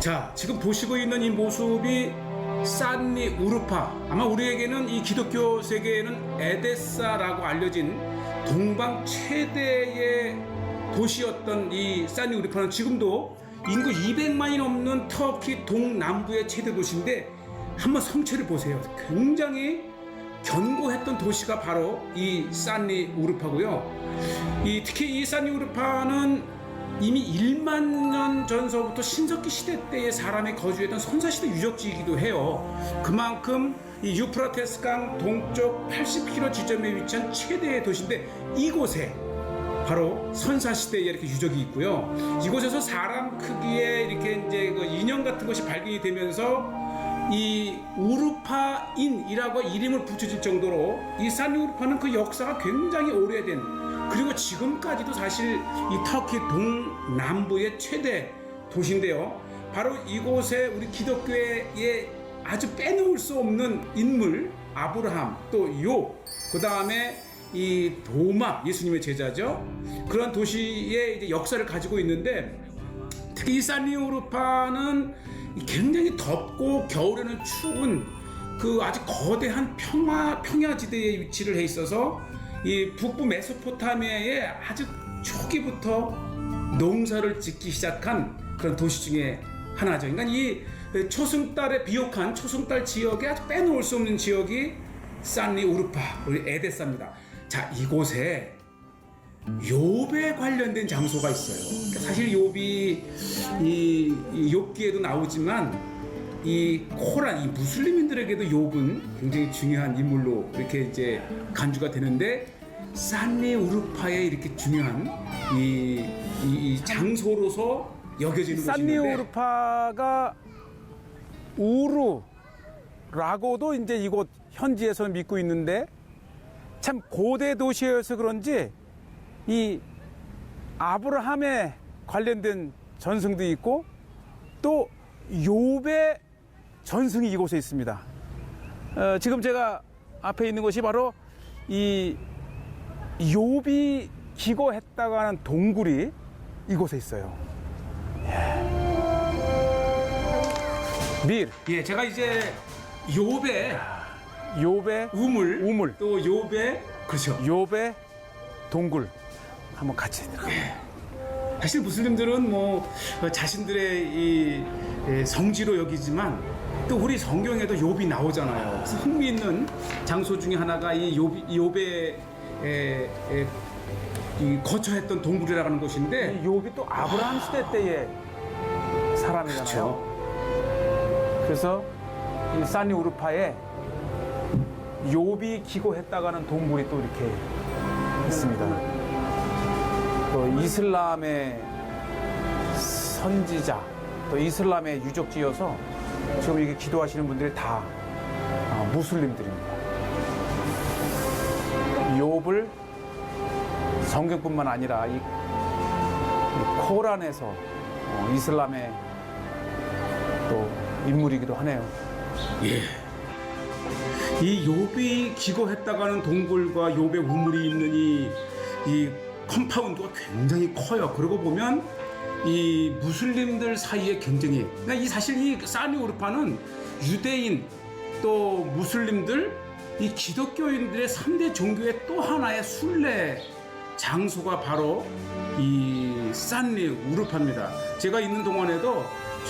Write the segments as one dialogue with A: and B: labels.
A: 자, 지금 보시고 있는 이 모습이 산리 우르파, 아마 우리에게는 이 기독교 세계에는 에데사라고 알려진 동방 최대의 도시였던 이 산리 우르파는 지금도 인구 200만이 넘는 터키 동남부의 최대 도시인데 한번 성체를 보세요. 굉장히 견고했던 도시가 바로 이 산리 우르파고요. 특히 이 산리 우르파는 이미 1만 년 전서부터 신석기 시대 때의 사람이 거주했던 선사시대 유적지이기도 해요. 그만큼 이 유프라테스 강 동쪽 80km 지점에 위치한 최대의 도시인데 이곳에 바로 선사시대에 이렇게 유적이 있고요. 이곳에서 사람 크기의 이렇게 이제 그 인형 같은 것이 발견이 되면서 이 우르파인이라고 이름을 붙여질 정도로 이 산리 우르파는 그 역사가 굉장히 오래된, 그리고 지금까지도 사실 이 터키 동남부의 최대 도시인데요. 바로 이곳에 우리 기독교의 아주 빼놓을 수 없는 인물 아브라함, 또 욥, 그 다음에 이 도마, 예수님의 제자죠. 그런 도시의 이제 역사를 가지고 있는데, 특히 이 산리 우르파는 굉장히 덥고 겨울에는 추운 그 아주 거대한 평야지대에 위치를 해 있어서 이 북부 메소포타미아의 아주 초기부터 농사를 짓기 시작한 그런 도시 중에 하나죠. 그러니까 이 초승달의 비옥한 초승달 지역에 아주 빼놓을 수 없는 지역이 산리 우르파, 우리 에데사입니다. 자, 이곳에 욥에 관련된 장소가 있어요. 그러니까 사실 욥이 이 욥기에도 나오지만 이 코란, 이 무슬림인들에게도 욥은 굉장히 중요한 인물로 이렇게 이제 간주가 되는데, 산리 우르파에 이렇게 중요한 이 장소로서 여겨지는
B: 산리
A: 곳인데,
B: 우르파가 우루라고도 이제 이곳 현지에서는 믿고 있는데, 참 고대 도시여서 그런지 이 아브라함에 관련된 전승도 있고 또 욥의 전승이 이곳에 있습니다. 지금 제가 앞에 있는 곳이 바로 이 욥이 기거했다고 하는 동굴이 이곳에 있어요. 밀.
A: 예, 제가 이제 욥의 우물, 또 욥의, 그렇죠.
B: 욥의 동굴 한번 같이 들어가요.
A: 사실 무슬림들은 뭐 자신들의 이 성지로 여기지만 또 우리 성경에도 욥이 나오잖아요. 그래서 흥미있는 장소 중에 하나가 이 욥의 이 거처했던 동굴이라는 곳인데,
B: 욥이 또 아브라함 시대 때의 사람이잖아요.
A: 그렇죠.
B: 그래서 이 산리 우르파에 욥이 기고했다고 하는 동굴이 또 이렇게 있습니다. 또 이슬람의 선지자, 또 이슬람의 유적지여서 지금 이게 기도하시는 분들이 다 무슬림들입니다. 욥을 성경뿐만 아니라 이 코란에서 이슬람의 또 인물이기도 하네요.
A: 예. 이 욥이 기거했다고 하는 동굴과 욥의 우물이 있는 이 컴파운드가 굉장히 커요. 그러고 보면 이 무슬림들 사이에 굉장히, 그러니까 이 사실 이 산리 우르파는 유대인 또 무슬림들, 이 기독교인들의 3대 종교의 또 하나의 순례 장소가 바로 이 산리 우르파입니다. 제가 있는 동안에도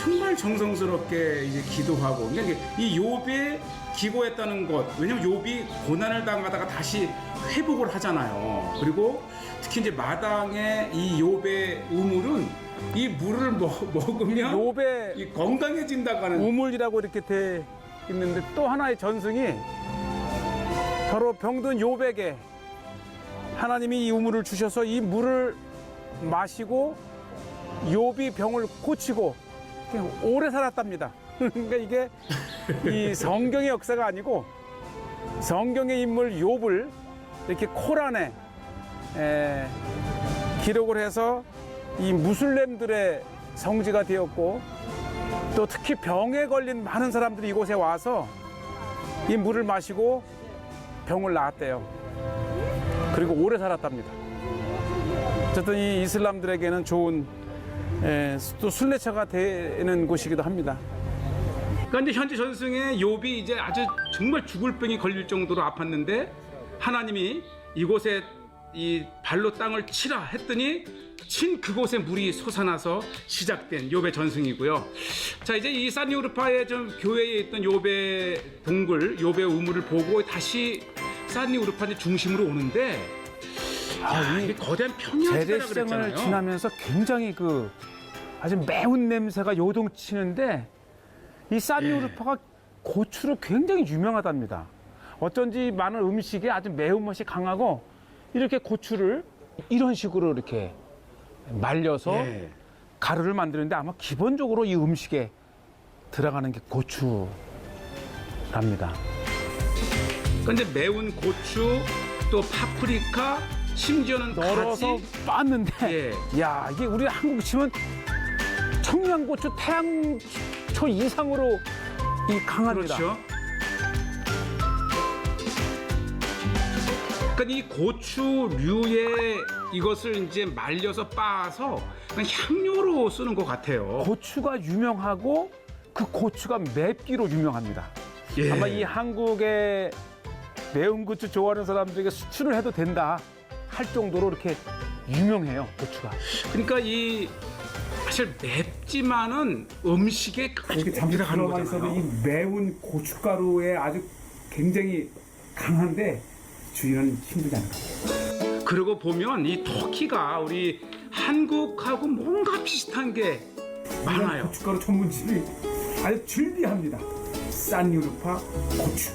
A: 정말 정성스럽게 이제 기도하고, 그러니까 이 욥의 기고했다는 것, 왜냐면 욥이 고난을 당하다가 다시 회복을 하잖아요. 그리고 특히 이제 마당에 이 욥의 우물은 이 물을 먹으면
B: 욥의
A: 이 건강해진다고 하는,
B: 우물이라고 이렇게 돼 있는데, 또 하나의 전승이 바로 병든 욥에게 하나님이 이 우물을 주셔서 이 물을 마시고 욥이 병을 고치고 오래 살았답니다. 그러니까 이게 이 성경의 역사가 아니고 성경의 인물 욥을 이렇게 코란에 기록을 해서 이 무슬림들의 성지가 되었고, 또 특히 병에 걸린 많은 사람들이 이곳에 와서 이 물을 마시고 병을 나았대요. 그리고 오래 살았답니다. 어쨌든 이 이슬람들에게는 좋은 또 순례처가 되는 곳이기도 합니다.
A: 그러니까 이제 현재 전승에 욥이 이제 아주 정말 죽을 병이 걸릴 정도로 아팠는데 하나님이 이곳에 이 발로 땅을 치라 했더니 친 그곳에 물이 솟아나서 시작된 욥의 전승이고요. 자, 이제 이 산리우르파의 좀 교회에 있던 욥의 동굴, 욥의 우물을 보고 다시 산리우르파 중심으로 오는데 이게 거대한 평야지대라
B: 재래시장을
A: 그랬잖아요.
B: 지나면서 굉장히 그 아주 매운 냄새가 요동치는데 이 산리우르파가 고추로 굉장히 유명하답니다. 어쩐지 많은 음식에 아주 매운맛이 강하고 이렇게 고추를 이런 식으로 이렇게 말려서
A: 예.
B: 가루를 만드는데 아마 기본적으로 이 음식에 들어가는 게 고추랍니다.
A: 그러니까 이제 매운 고추 또 파프리카 심지어는
B: 널어서
A: 가지
B: 빻는데 야 이게 우리 한국 치면 청양고추 태양초 이상으로 이 강합니다.
A: 그렇죠. 그러니까 이 고추류의 이것을 이제 말려서 빻아서 그냥 향료로 쓰는 것 같아요.
B: 고추가 유명하고 그 고추가 맵기로 유명합니다.
A: 예.
B: 아마 이 한국의 매운 고추 좋아하는 사람들에게 수출을 해도 된다 할 정도로 이렇게 유명해요, 고추가.
A: 그러니까 이 사실 맵지만은 음식에 아주 꼭 들어가는 거잖아요.
C: 이 매운 고춧가루에 아주 굉장히 강한데 주인은 힘들지 않을까.
A: 그러고 보면 이 터키가 우리 한국하고 뭔가 비슷한 게 많아요.
C: 고춧가루 전문집이 아주 즐비합니다. 산리우르파 고추.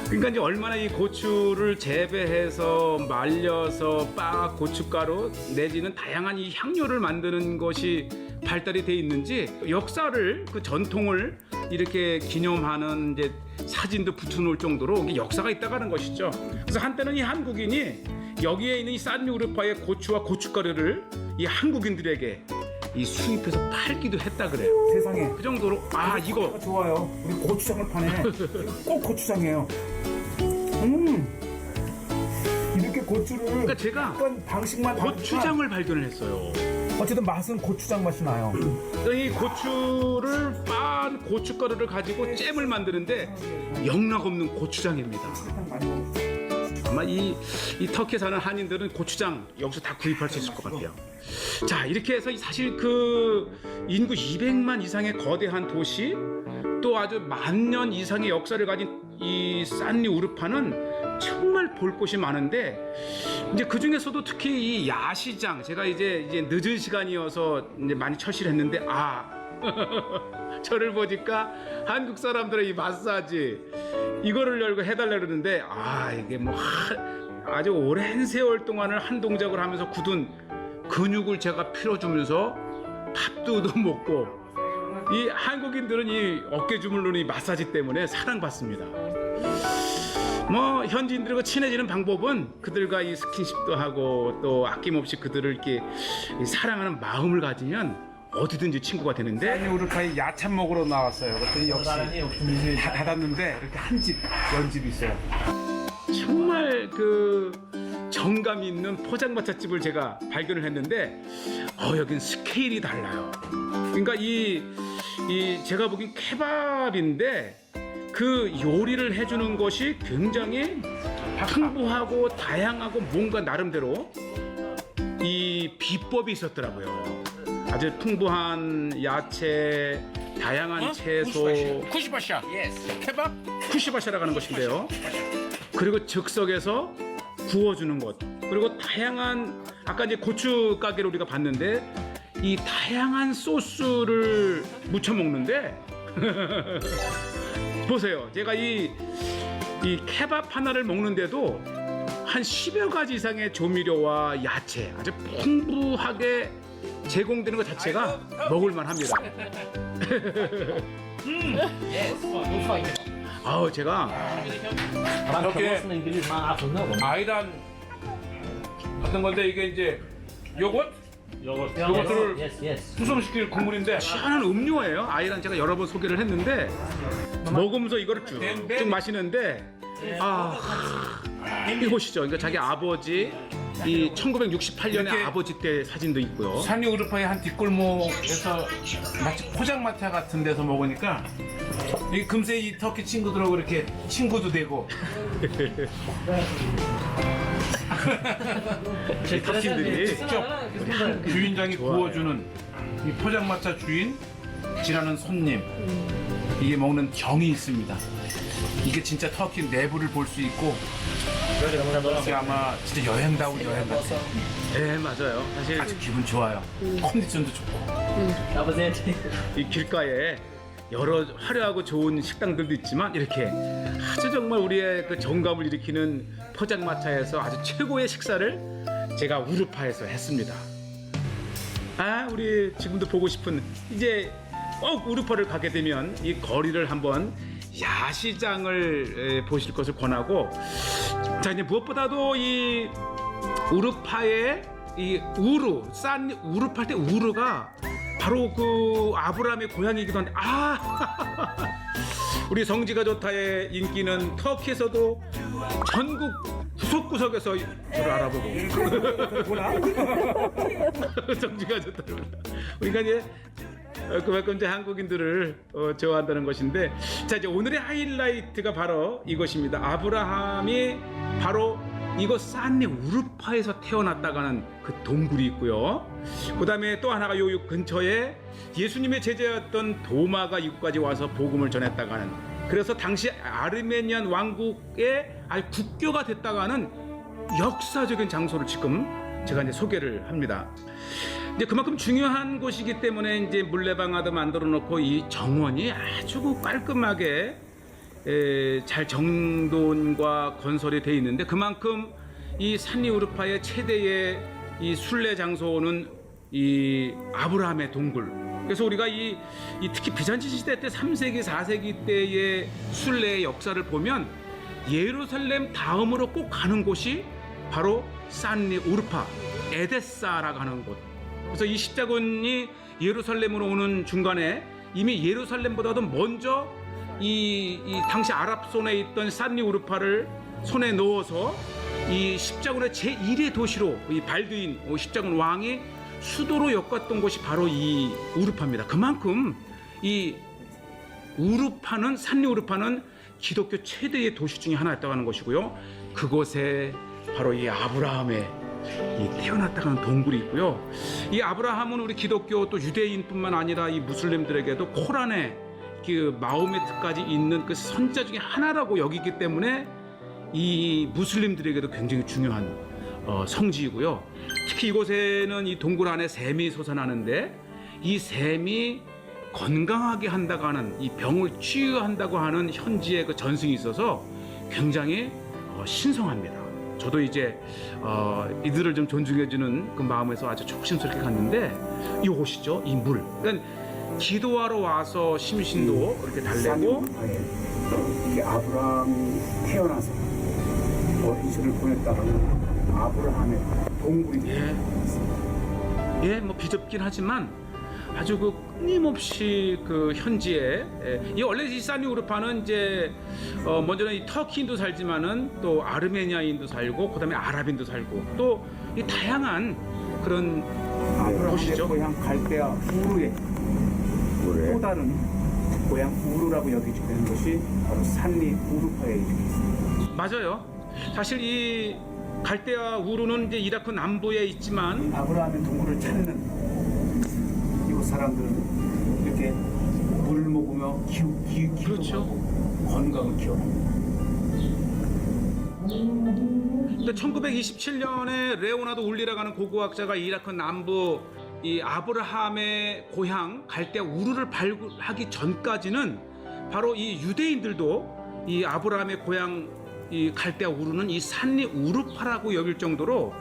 A: 그러니까 이제 얼마나 이 고추를 재배해서 말려서 고춧가루 내지는 다양한 이 향료를 만드는 것이 발달이 돼 있는지 역사를 그 전통을 이렇게 기념하는 이제 사진도 붙여놓을 정도로 이게 역사가 있다가는 것이죠. 그래서 한때는 이 한국인이 여기에 있는 이 산리우르파의 고추와 고춧가루를 이 한국인들에게 이 수입해서 팔기도 했다 그래요.
C: 세상에.
A: 그 정도로 이거
C: 좋아요. 우리 고추장을 파네. 꼭 고추장이에요. 이렇게 고추를
A: 그러니까 제가
C: 약간 방식만
A: 고추장을 발견을 했어요.
C: 다르지만 어쨌든 맛은 고추장 맛이 나요.
A: 이 고추를 빻은 고춧가루를 가지고 잼을 만드는데 영락없는 고추장입니다. 아마 이 터키에 사는 한인들은 고추장 여기서 다 구입할 수 있을 것 같아요. 자, 이렇게 해서 사실 그 인구 200만 이상의 거대한 도시 또 아주 만년 이상의 역사를 가진 이 산리우르파는 정말 볼 곳이 많은데 이제 그 중에서도 특히 이 야시장 제가 이제 늦은 시간이어서 이제 많이 철시를 했는데 저를 보니까 한국 사람들의 이 마사지 이거를 열고 해달라 그러는데 이게 뭐 아주 오랜 세월 동안을 한 동작을 하면서 굳은 근육을 제가 풀어주면서 밥도 얻어 먹고 이 한국인들은 이 어깨 주물르는 이 마사지 때문에 사랑받습니다. 뭐 현지인들과 친해지는 방법은 그들과 이 스킨십도 하고 또 아낌없이 그들을 이렇게 사랑하는 마음을 가지면 어디든지 친구가 되는데
B: 산리우르파에 야참 먹으러 나왔어요. 그랬더니 역시 다 닫았는데 이렇게 한 집, 연집이 있어요.
A: 정말 그 정감 있는 포장마차집을 제가 발견을 했는데 여긴 스케일이 달라요. 그러니까 이 제가 보기엔 케밥인데 그 요리를 해주는 것이 굉장히 풍부하고 다양하고 뭔가 나름대로 이 비법이 있었더라고요. 아주 풍부한 야채, 다양한 채소,
D: 쿠시바샤. Yes. 케밥?
A: 쿠시바샤라고 하는 것인데요. 그리고 즉석에서 구워주는 것. 그리고 다양한 아까 이제 고추 가게를 우리가 봤는데 이 다양한 소스를 무쳐 먹는데 보세요. 제가 이 케밥 하나를 먹는데도 한 10여 가지 이상의 조미료와 야채 아주 풍부하게 제공되는 것 자체가 먹을만 합니다. 제가
D: 이렇게
A: 아이란 같은 건데 이게 이제 요거트를 수성시킬 국물인데 시원한 음료예요. 아이란 제가 여러 번 소개를 했는데 먹으면서 이거를 쭉 마시는데 이곳이죠. 그러니까 자기 아버지 이 1968년에
D: 이렇게
A: 아버지 때 사진도 있고요.
D: 산리 우르파의 한 뒷골목에서 마치 포장마차 같은 데서 먹으니까 이 금세 이 터키 친구들하고 이렇게 친구도 되고
A: 제 터키인들이
D: 직접 주인장이 구워주는 이 포장마차 주인, 지나는 손님, 이게 먹는 정이 있습니다. 이게 진짜 터키 내부를 볼 수 있고 이게 아마 진짜 여행다운 여행 같아요.
A: 네, 맞아요. 사실
D: 아주 기분 좋아요. 컨디션도 좋고.
A: 이 길가에 여러 화려하고 좋은 식당들도 있지만 이렇게 아주 정말 우리의 그 정감을 일으키는 포장마차에서 아주 최고의 식사를 제가 우르파에서 했습니다. 아, 우리 지금도 보고 싶은, 이제 꼭 우르파를 가게 되면 이 거리를 한번 야시장을 보실 것을 권하고, 자, 이제 무엇보다도 이 우르파의 이 우르, 싼 우르파 할 때 우르가 바로 그 아브라함의 고향이기도 한데, 우리 성지가 좋다의 인기는 터키에서도 전국 구석구석에서 저를 알아보고 성지가 좋다. 그러니까 이제 그만큼 이제 한국인들을 좋아한다는 것인데, 자, 이제 오늘의 하이라이트가 바로 이것입니다. 아브라함이 바로 이곳 산리 우르파에서 태어났다고 하는 그 동굴이 있고요. 그 다음에 또 하나가 요 근처에 예수님의 제자였던 도마가 이곳까지 와서 복음을 전했다고 하는, 그래서 당시 아르메니안 왕국의 국교가 됐다고 하는 역사적인 장소를 지금 제가 이제 소개를 합니다. 이제 그만큼 중요한 곳이기 때문에 이제 물레방아도 만들어 놓고 이 정원이 아주 깔끔하게 잘 정돈과 건설이 돼 있는데, 그만큼 이 산리 우르파의 최대의 이 순례 장소는 이 아브라함의 동굴. 그래서 우리가 이 특히 비잔치 시대 때 3세기 4세기 때의 순례의 역사를 보면 예루살렘 다음으로 꼭 가는 곳이 바로 산리 우르파 에데사라고 하는 곳. 그래서 이 십자군이 예루살렘으로 오는 중간에 이미 예루살렘보다도 먼저 이 당시 아랍 손에 있던 산리 우르파를 손에 넣어서 이 십자군의 제1의 도시로 이 발두인 십자군 왕이 수도로 엮었던 곳이 바로 이 우르파입니다. 그만큼 이 우르파는, 산리 우르파는 기독교 최대의 도시 중에 하나였다고 하는 것이고요. 그곳에 바로 이 아브라함의 이 태어났다고 하는 동굴이 있고요. 이 아브라함은 우리 기독교 또 유대인뿐만 아니라 이 무슬림들에게도 코란에 그 마호메트까지 있는 그 선자 중에 하나라고 여기기 때문에 이 무슬림들에게도 굉장히 중요한 성지이고요. 특히 이곳에는 이 동굴 안에 샘이 솟아나는데, 이 샘이 건강하게 한다고 하는, 이 병을 치유한다고 하는 현지의 그 전승이 있어서 굉장히 신성합니다. 저도 이제 이들을 좀 존중해주는 그 마음에서 아주 조심스럽게 갔는데, 이곳이죠, 이 물. 그러니까 기도하러 와서 심신도 이렇게 달래고,
C: 이게 아브라함이 태어나서 어린이집을 보냈다는 아브라함의 동굴이
A: 예, 뭐 비좁긴 하지만 아주 그 끊임없이 그 현지에, 이 원래 이 산리 우르파는 이제 먼저는 이 터키인도 살지만은 또 아르메니아인도 살고, 그다음에 아랍인도 살고, 또 이 다양한 그런
C: 아브라함의
A: 곳이죠.
C: 고향 갈대아 우르의 또 다른 고향 우르라고 여기지는 것이 바로 산리 우르파에 있습니다.
A: 맞아요. 사실 이 갈대아 우르는 이제 이라크 남부에 있지만,
C: 아브라함의 동굴을 찾는 이곳 사람들은 이렇게 물을 먹으며 기도
A: 그렇죠.
C: 건강을 키워갑니다.
A: 근데 1927년에 레오나드 울리라고 하는 고고학자가 이라크 남부 이 아브라함의 고향 갈대아 우르를 발굴하기 전까지는 바로 이 유대인들도 이 아브라함의 고향 이 갈대아 우르는 이 산리 우르파라고 여길 정도로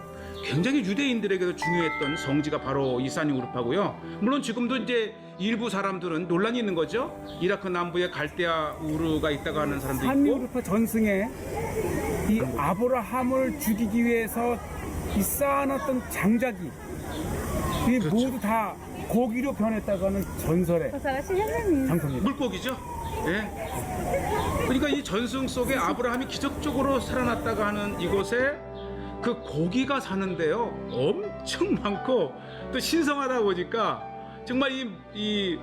A: 굉장히 유대인들에게도 중요했던 성지가 바로 이 산리 우르파고요. 물론 지금도 이제 일부 사람들은 논란이 있는 거죠. 이라크 남부에 갈대아 우르가 있다고 하는 사람도
B: 산리
A: 있고,
B: 우르파 전승에 이 아브라함을 죽이기 위해서 이 쌓아놨던 장작이 이 모두 다 고기로 변했다고 하는 전설의 장소입니다.
A: 물고기죠. 예. 그러니까 이 전승 속에 아브라함이 기적적으로 살아났다고 하는 이곳에 그 고기가 사는데요 엄청 많고 또 신성하다 보니까 정말 이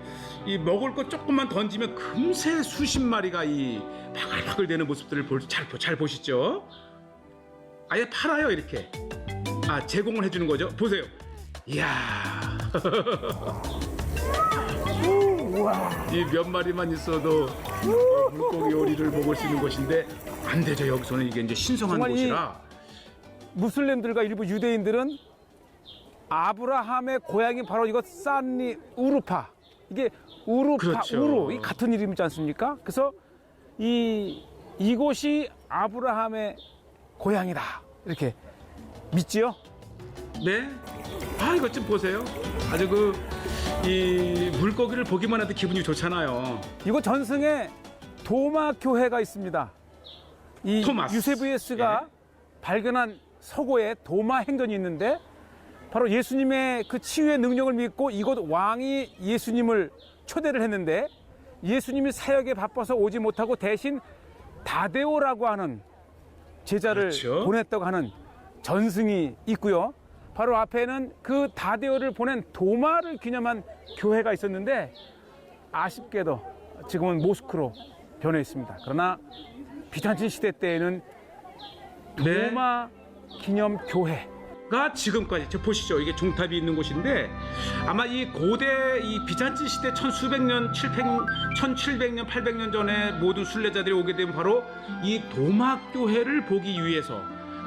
A: 먹을 거 조금만 던지면 금세 수십 마리가 이 바글바글 되는 모습들을 잘 보시죠. 아예 팔아요 이렇게. 제공을 해주는 거죠. 보세요. 이야. 이 몇 마리만 있어도 물고기 요리를 먹을 수 있는 곳인데 안 되죠. 여기서는 이게 이제 신성한
B: 정말
A: 곳이라.
B: 무슬림들과 일부 유대인들은 아브라함의 고향이 바로 이거 산니 우르파. 이게 우르파,
A: 그렇죠.
B: 우루 이 같은 이름이지 않습니까? 그래서 이곳이 아브라함의 고향이다 이렇게 믿지요.
A: 네. 이것 좀 보세요. 아주 이 물고기를 보기만 해도 기분이 좋잖아요.
B: 이곳 전승에 도마 교회가 있습니다. 이
A: 토마스.
B: 유세부예스가 발견한 서고에 도마 행전이 있는데 바로 예수님의 그 치유의 능력을 믿고 이곳 왕이 예수님을 초대를 했는데 예수님이 사역에 바빠서 오지 못하고 대신 다데오라고 하는 제자를
A: 그렇죠.
B: 보냈다고 하는 전승이 있고요. 바로 앞에는 그 다데오를 보낸 도마를 기념한 교회가 있었는데 아쉽게도 지금은 모스크로 변해 있습니다. 그러나 비잔틴 시대 때에는
A: 네.
B: 도마 기념 교회
A: 가 지금까지 저 보시죠. 이게 종탑이 있는 곳인데 아마 이 고대 이 비잔틴 시대 1700년 800년 전에 모든 순례자들이 오게 되면 바로 이 도마 교회를 보기 위해서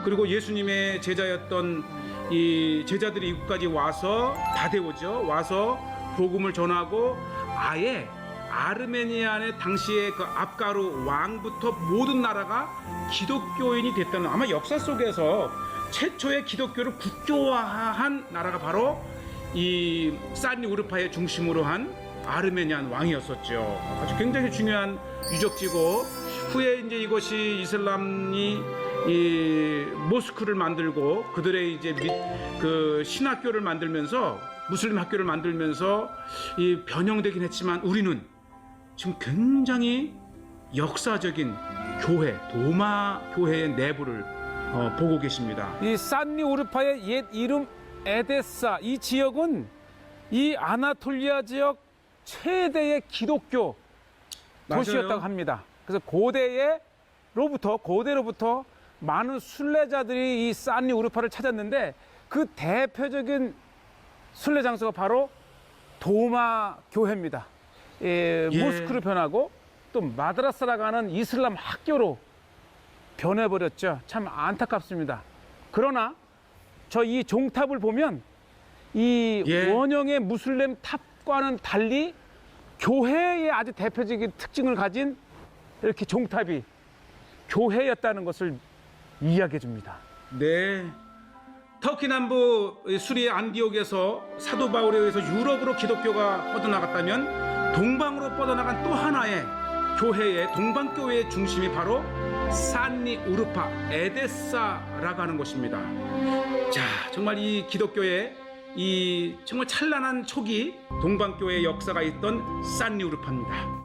A: 그리고 예수님의 제자였던 이 제자들이 이곳까지 와서 다데오죠. 와서 복음을 전하고 아예 아르메니아의 당시의 그 압가루 왕부터 모든 나라가 기독교인이 됐다는 아마 역사 속에서 최초의 기독교를 국교화한 나라가 바로 이 산니 우르파의 중심으로 한 아르메니안 왕이었었죠. 아주 굉장히 중요한 유적지고 후에 이제 이것이 이슬람이 이 모스크를 만들고 그들의 이제 그 신학교를 만들면서 무슬림 학교를 만들면서 이 변형되긴 했지만 우리는 지금 굉장히 역사적인 교회 도마 교회의 내부를 보고 계십니다.
B: 이 산니 우르파의 옛 이름 에데사 이 지역은 이 아나톨리아 지역 최대의 기독교 도시였다고 합니다. 그래서 고대로부터 많은 순례자들이 이 산니 우르파를 찾았는데 그 대표적인 순례 장소가 바로 도마 교회입니다. 모스크로 변하고 또 마드라사라고 하는 이슬람 학교로 변해버렸죠. 참 안타깝습니다. 그러나 저 이 종탑을 보면 이 원형의 무슬림 탑과는 달리 교회의 아주 대표적인 특징을 가진 이렇게 종탑이 교회였다는 것을 이야기해 줍니다.
A: 네. 터키 남부 수리의 안디옥에서 사도 바울에 의해서 유럽으로 기독교가 뻗어나갔다면 동방으로 뻗어나간 또 하나의 교회의 동방교회의 중심이 바로 산니 우르파 에데사라고 하는 곳입니다. 자, 정말 이 기독교의 이 정말 찬란한 초기 동방교회의 역사가 있던 산니 우르파입니다.